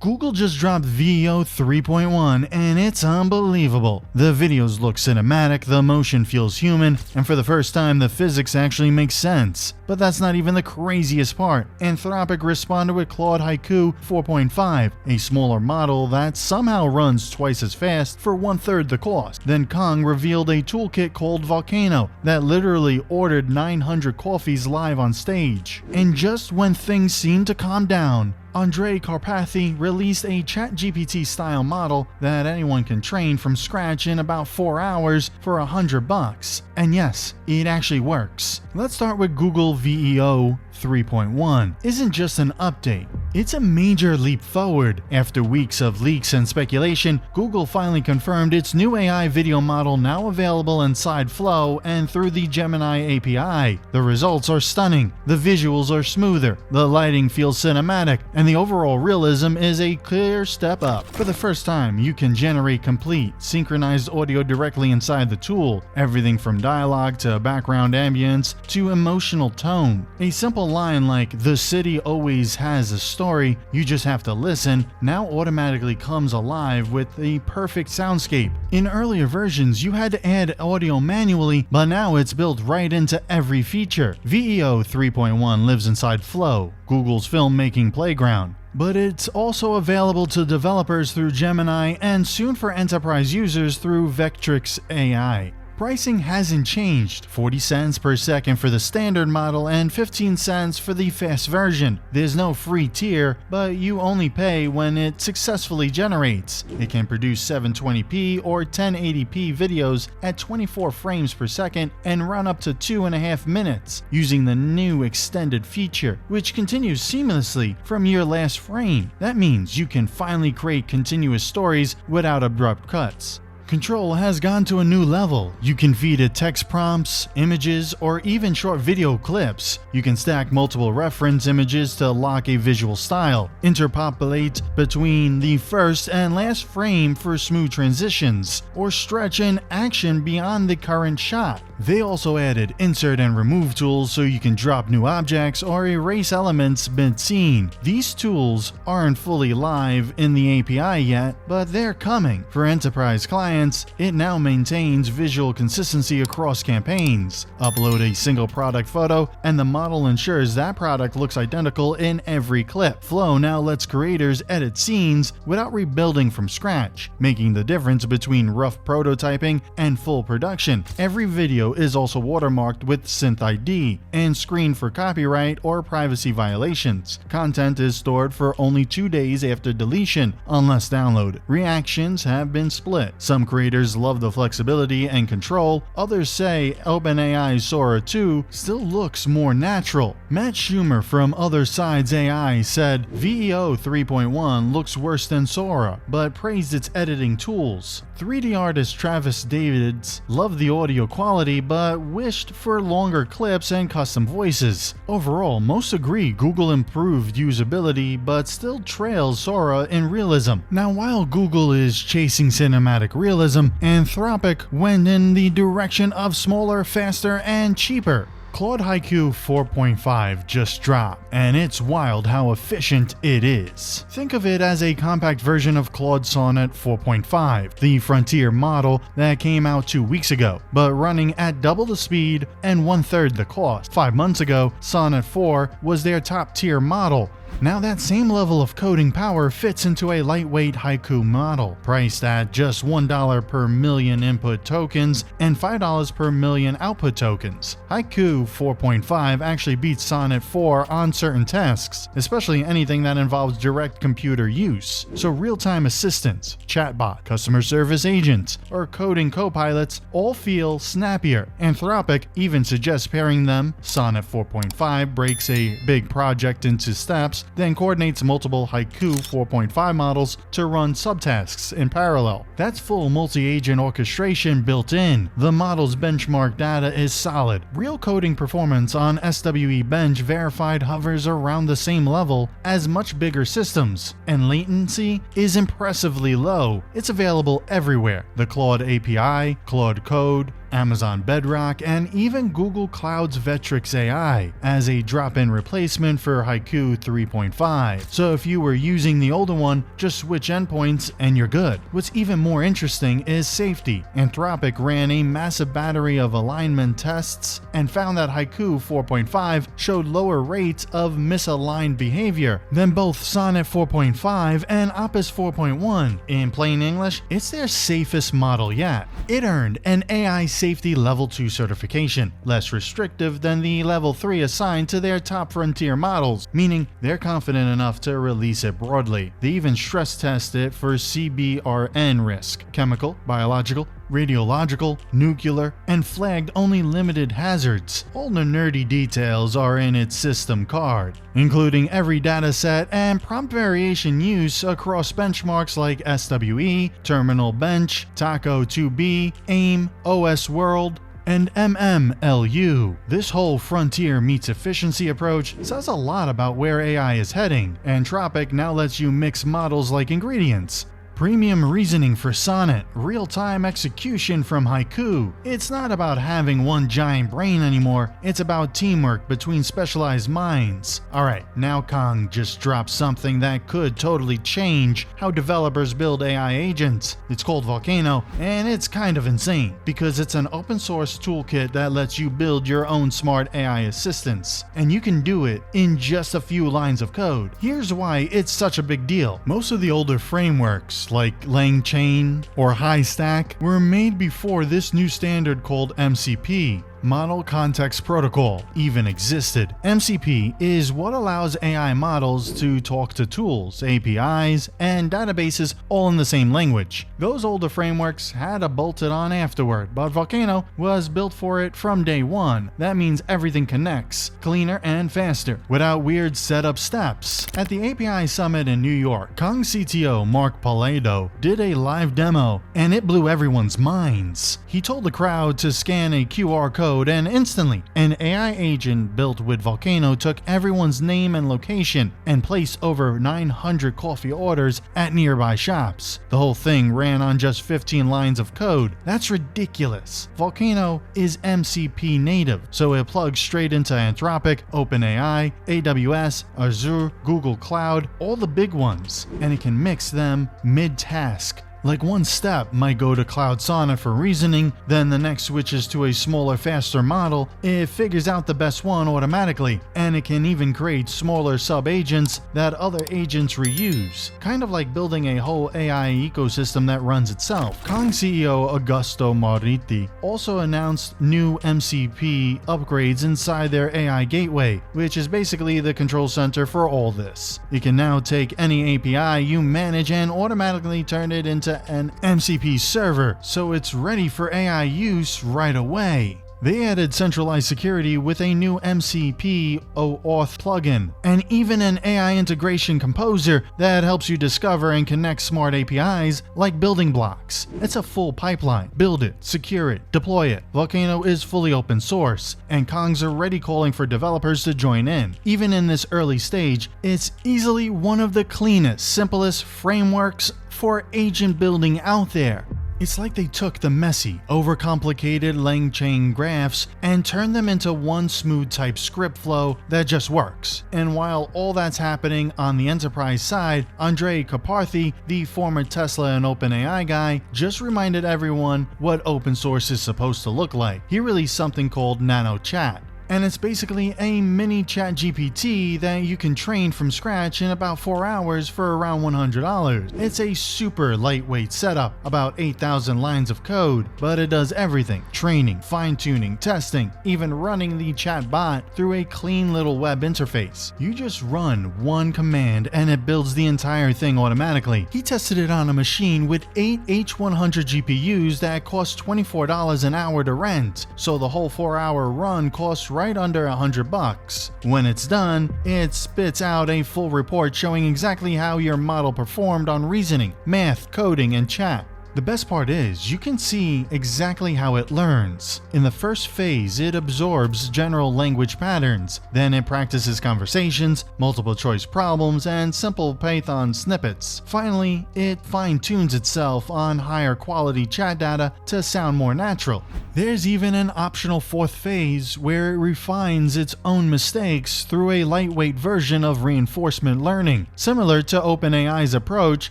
Google just dropped VEO 3.1 and it's unbelievable. The videos look cinematic, the motion feels human, and for the first time the physics actually makes sense. But that's not even the craziest part. Anthropic responded with Claude Haiku 4.5, a smaller model that somehow runs twice as fast for 1/3 the cost. Then Kong revealed a toolkit called Volcano that literally ordered 900 coffees live on stage. And just when things seemed to calm down, Andrej Karpathy released a ChatGPT style model that anyone can train from scratch in about 4 hours for $100. And yes, it actually works. Let's start with Google VEO 3.1 isn't just an update, it's a major leap forward. After weeks of leaks and speculation, Google finally confirmed its new AI video model now available inside Flow and through the Gemini API. The results are stunning, the visuals are smoother, the lighting feels cinematic, and the overall realism is a clear step up. For the first time, you can generate complete, synchronized audio directly inside the tool, everything from dialogue to background ambience to emotional tone. A simple line like "the city always has a story, you just have to listen" now automatically comes alive with the perfect soundscape. In earlier versions, you had to add audio manually, but now it's built right into every feature. VEO 3.1 lives inside Flow, Google's filmmaking playground. But it's also available to developers through Gemini and soon for enterprise users through Vectrix AI. Pricing hasn't changed, 40 cents per second for the standard model and 15 cents for the fast version. There's no free tier, but you only pay when it successfully generates. It can produce 720p or 1080p videos at 24 frames per second and run up to 2.5 minutes using the new extended feature, which continues seamlessly from your last frame. That means you can finally create continuous stories without abrupt cuts. Control has gone to a new level. You can feed it text prompts, images, or even short video clips. You can stack multiple reference images to lock a visual style, interpolate between the first and last frame for smooth transitions, or stretch an action beyond the current shot. They also added insert and remove tools so you can drop new objects or erase elements mid-scene. These tools aren't fully live in the API yet, but they're coming. For enterprise clients, it now maintains visual consistency across campaigns. Upload a single product photo, and the model ensures that product looks identical in every clip. Flow now lets creators edit scenes without rebuilding from scratch, making the difference between rough prototyping and full production. Every video is also watermarked with Synth ID and screened for copyright or privacy violations. Content is stored for only 2 days after deletion, unless downloaded. Reactions have been split. Some creators love the flexibility and control, others say OpenAI's Sora 2 still looks more natural. Matt Schumer from Other Sides AI said VEO 3.1 looks worse than Sora, but praised its editing tools. 3D artist Travis Davids loved the audio quality but wished for longer clips and custom voices. Overall, most agree Google improved usability but still trails Sora in realism. Now, while Google is chasing cinematic realism, Anthropic went in the direction of smaller, faster, and cheaper. Claude Haiku 4.5 just dropped, and it's wild how efficient it is. Think of it as a compact version of Claude Sonnet 4.5, the frontier model that came out 2 weeks ago, but running at double the speed and 1/3 the cost. 5 months ago, Sonnet 4 was their top-tier model. Now that same level of coding power fits into a lightweight Haiku model, priced at just $1 per million input tokens and $5 per million output tokens. Haiku 4.5 actually beats Sonnet 4 on certain tasks, especially anything that involves direct computer use. So real-time assistants, chatbot, customer service agents, or coding co-pilots all feel snappier. Anthropic even suggests pairing them. Sonnet 4.5 breaks a big project into steps, then coordinates multiple Haiku 4.5 models to run subtasks in parallel. That's full multi-agent orchestration built in. The model's benchmark data is solid. Real coding performance on SWE Bench verified hovers around the same level as much bigger systems, and latency is impressively low. It's available everywhere. The Claude API, Claude Code, Amazon Bedrock, and even Google Cloud's Vectrix AI as a drop-in replacement for Haiku 3.5. So if you were using the older one, just switch endpoints and you're good. What's even more interesting is safety. Anthropic ran a massive battery of alignment tests and found that Haiku 4.5 showed lower rates of misaligned behavior than both Sonnet 4.5 and Opus 4.1. In plain English, it's their safest model yet. It earned an AI Safety Level 2 certification, less restrictive than the Level 3 assigned to their top frontier models, meaning they're confident enough to release it broadly. They even stress test it for CBRN risk, chemical, biological, radiological, nuclear, and flagged only limited hazards. All the nerdy details are in its system card, including every dataset and prompt variation use across benchmarks like SWE, Terminal Bench, Taco 2B, AIM, OS World, and MMLU. This whole frontier meets efficiency approach says a lot about where AI is heading. Anthropic now lets you mix models like ingredients. Premium reasoning for Sonnet, real-time execution from Haiku. It's not about having one giant brain anymore, it's about teamwork between specialized minds. Alright, now Kong just dropped something that could totally change how developers build AI agents. It's called Volcano, and it's kind of insane, because it's an open source toolkit that lets you build your own smart AI assistants, and you can do it in just a few lines of code. Here's why it's such a big deal. Most of the older frameworks, like LangChain or HiStack, were made before this new standard called MCP, Model Context Protocol, even existed. MCP is what allows AI models to talk to tools, APIs, and databases all in the same language. Those older frameworks had to bolt it on afterward, but Volcano was built for it from day one. That means everything connects, cleaner and faster, without weird setup steps. At the API Summit in New York, Kong CTO Mark Paledo did a live demo, and it blew everyone's minds. He told the crowd to scan a QR code, and instantly, an AI agent built with Volcano took everyone's name and location and placed over 900 coffee orders at nearby shops. The whole thing ran on just 15 lines of code. That's ridiculous. Volcano is MCP native, so it plugs straight into Anthropic, OpenAI, AWS, Azure, Google Cloud, all the big ones, and it can mix them mid-task. Like one step might go to Cloud Sonnet for reasoning, then the next switches to a smaller, faster model. It figures out the best one automatically, and it can even create smaller sub-agents that other agents reuse. Kind of like building a whole AI ecosystem that runs itself. Kong CEO Augusto Mariti also announced new MCP upgrades inside their AI gateway, which is basically the control center for all this. You can now take any API you manage and automatically turn it into an MCP server, so it's ready for AI use right away. They added centralized security with a new MCP OAuth plugin, and even an AI integration composer that helps you discover and connect smart APIs like building blocks. It's a full pipeline. Build it, secure it, deploy it. Volcano is fully open source, and Kong's already calling for developers to join in. Even in this early stage, it's easily one of the cleanest, simplest frameworks for agent building out there. It's like they took the messy, overcomplicated LangChain graphs and turned them into one smooth type script flow that just works. And while all that's happening on the enterprise side, Andrej Karpathy, the former Tesla and OpenAI guy, just reminded everyone what open source is supposed to look like. He released something called NanoChat, and it's basically a mini ChatGPT that you can train from scratch in about 4 hours for around $100. It's a super lightweight setup, about 8,000 lines of code, but it does everything: training, fine-tuning, testing, even running the chat bot through a clean little web interface. You just run one command and it builds the entire thing automatically. He tested it on a machine with 8 H100 GPUs that cost $24 an hour to rent, so the whole 4-hour run costs right under $100. When it's done, it spits out a full report showing exactly how your model performed on reasoning, math, coding, and chat. The best part is you can see exactly how it learns. In the first phase, it absorbs general language patterns, then it practices conversations, multiple choice problems, and simple Python snippets. Finally, it fine-tunes itself on higher quality chat data to sound more natural. There's even an optional fourth phase where it refines its own mistakes through a lightweight version of reinforcement learning, similar to OpenAI's approach,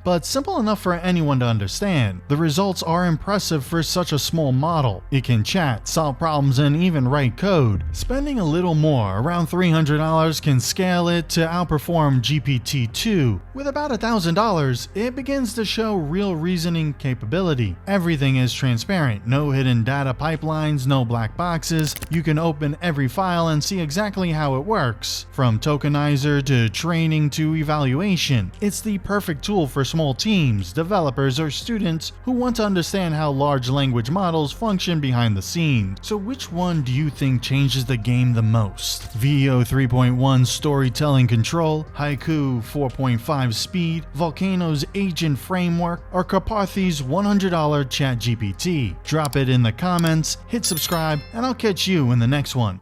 but simple enough for anyone to understand. The results are impressive for such a small model. It can chat, solve problems, and even write code. Spending a little more, around $300, can scale it to outperform GPT-2. With about $1,000, it begins to show real reasoning capability. Everything is transparent, no hidden data pipelines, no black boxes. You can open every file and see exactly how it works, from tokenizer to training to evaluation. It's the perfect tool for small teams, developers, or students who want to understand how large language models function behind the scenes. So which one do you think changes the game the most? VEO 3.1 storytelling control, Haiku 4.5 speed, Volcano's agent framework, or Karpathy's $100 ChatGPT? Drop it in the comments, hit subscribe, and I'll catch you in the next one.